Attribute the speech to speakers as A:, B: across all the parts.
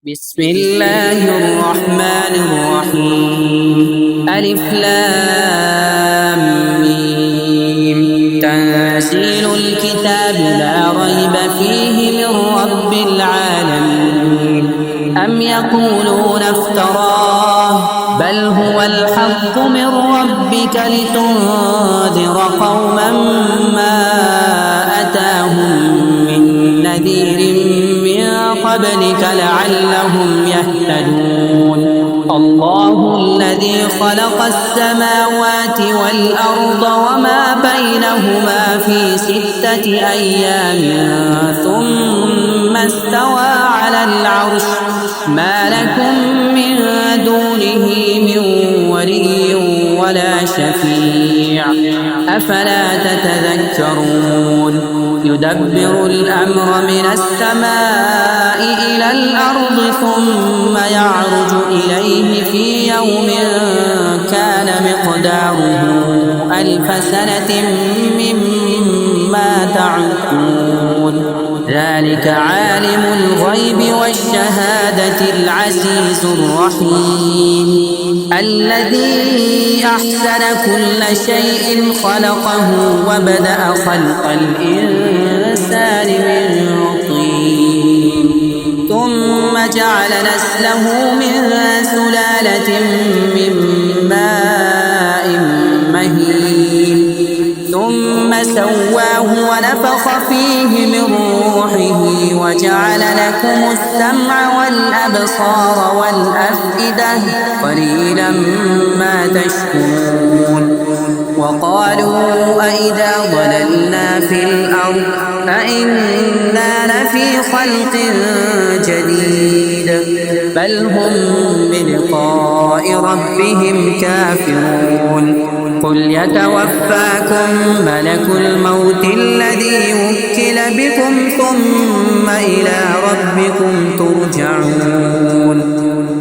A: بسم الله الرحمن الرحيم. ألف لام ميم. تنزيل الكتاب لا ريب فيه من رب العالمين. أم يقولون افتراه بل هو الحق من ربك لتنذر قوما ما أتاهم من نذير من قبلك لعلهم يهتدون. الله الذي خلق السماوات والأرض وما بينهما في 6 أيام ثم استوى على العرش ما لكم من دونه من ولي ولا شفيع أفلا تتذكرون. يدبر الأمر من السماء إلى الأرض ثم يعرج إليه في يوم كان مقداره 1000 سنة مما تعدون. ذلك عالم الغيب والشهادة العزيز الرحيم الذي أحسن كل شيء خلقه وبدأ خلق الإنسان من طين ثم جعل نسله من سلالة من ماء مهين ثم سواه ونفخ فيه من روحه وجعل لكم السمع والأبصار والأفئدة قليلا ما تشكرون. وقالوا أئذا ضللنا في الأرض أئنا لفي خلق جديد بل هم بلقاء ربهم كافرون. قل يتوفاكم ملك الموت الذي وكل بكم ثم إلى ربكم ترجعون.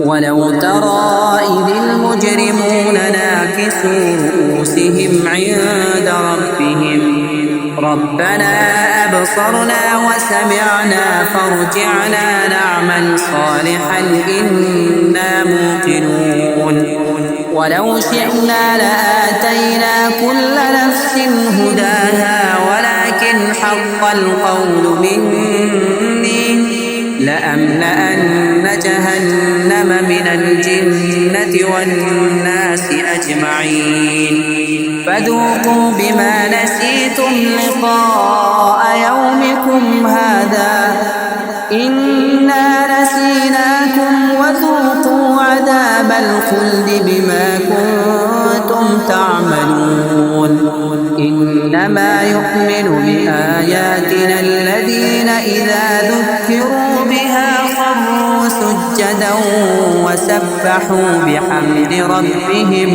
A: ولو ترى إذ المجرمون ناكسوا رؤوسهم عند ربهم ربنا أبصرنا وسمعنا فارجعنا نعمل صالحا إنا موقنون. ولو شئنا لآتينا كل نفس هداها ولكن حق القول مني لأملأن جهنم من الجنة والناس أجمعين. فذوقوا بما نسيتم لقاء يومكم هذا إنا نسيناكم وذوقوا عذاب الخلد بما كنتم تعملون. إنما يؤمن بآياتنا الذين إذا ذكروا بها خروا سجدا وسبحوا بحمد ربهم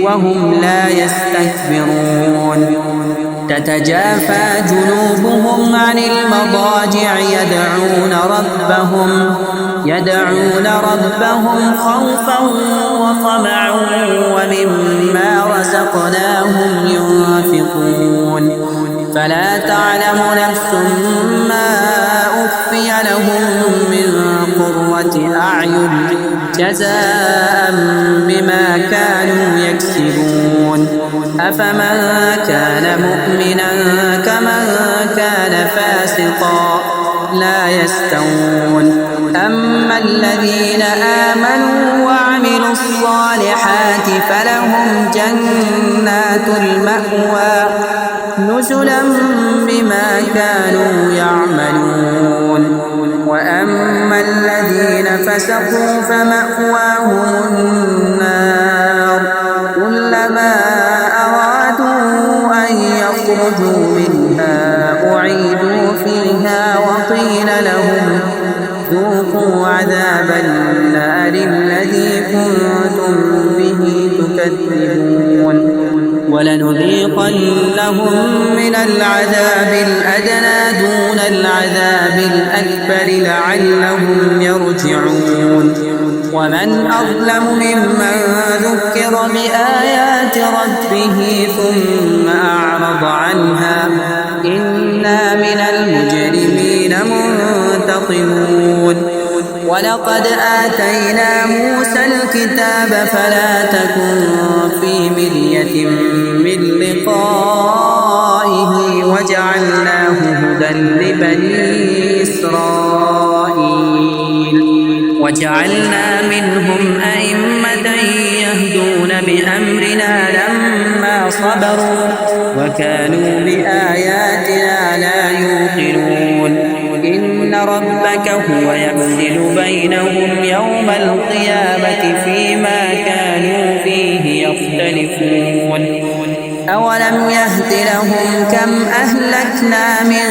A: وهم لا يستكبرون. تتجافى جنوبهم عن المضاجع يدعون ربهم خوفا وطمعا ومما رزقناهم ينفقون. فلا تعلم نفس ما أخفي لهم من قرة أعين جزاء بما كانوا يكسبون. أفمن كان مؤمنا كمن كان فاسقا لا يستوون. أما الذين آمنوا وعملوا الصالحات فلهم جنات المأوى نزلا بما كانوا يعملون. وأما الذين فسقوا فمأواهم النار كلما أرادوا أن يخرجوا منها أعيدوا فيها وقيل لهم ذوقوا عذاب النار الذي كنتم به تكذبون. ولنذيقنهم من العذاب الأدنى دون العذاب الأكبر لعلهم يرجعون. ومن أظلم ممن ذكر بآيات ربه ثم أعرض عنها إنا من المجرمين منتقمون. ولقد آتينا موسى الكتاب فلا تكن في مرية من لقائه وجعلناه هدى لبني إسرائيل وجعلنا منهم أئمة يهدون بأمرنا لما صبروا وكانوا بآياتنا لا يوقنون إن ربك هو يفصل بينهم يوم القيامة فيما كانوا فيه يختلفون أولم يهد لهم كم أهلكنا من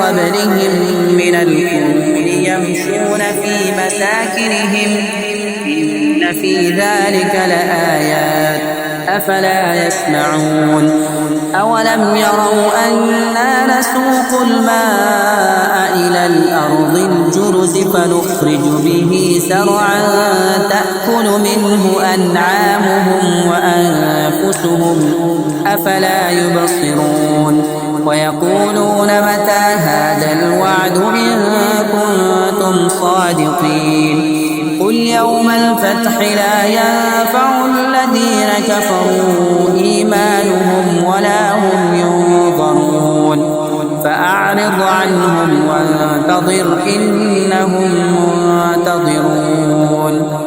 A: قبلهم من القرون يمشون في مساكنهم إن في ذلك لآيات أفلا يسمعون أولم يروا أنا نسوق الماء إلى الأرض الجرز فنخرج به زرعا تأكل منه أنعامهم وأنفسهم أفلا يبصرون ويقولون متى هذا الوعد إن كنتم صادقين قل يوم الفتح لا ينفع الذين كفروا إيمانهم ولا هم ينظرون فأعرض عنهم وانتظر إنهم منتظرون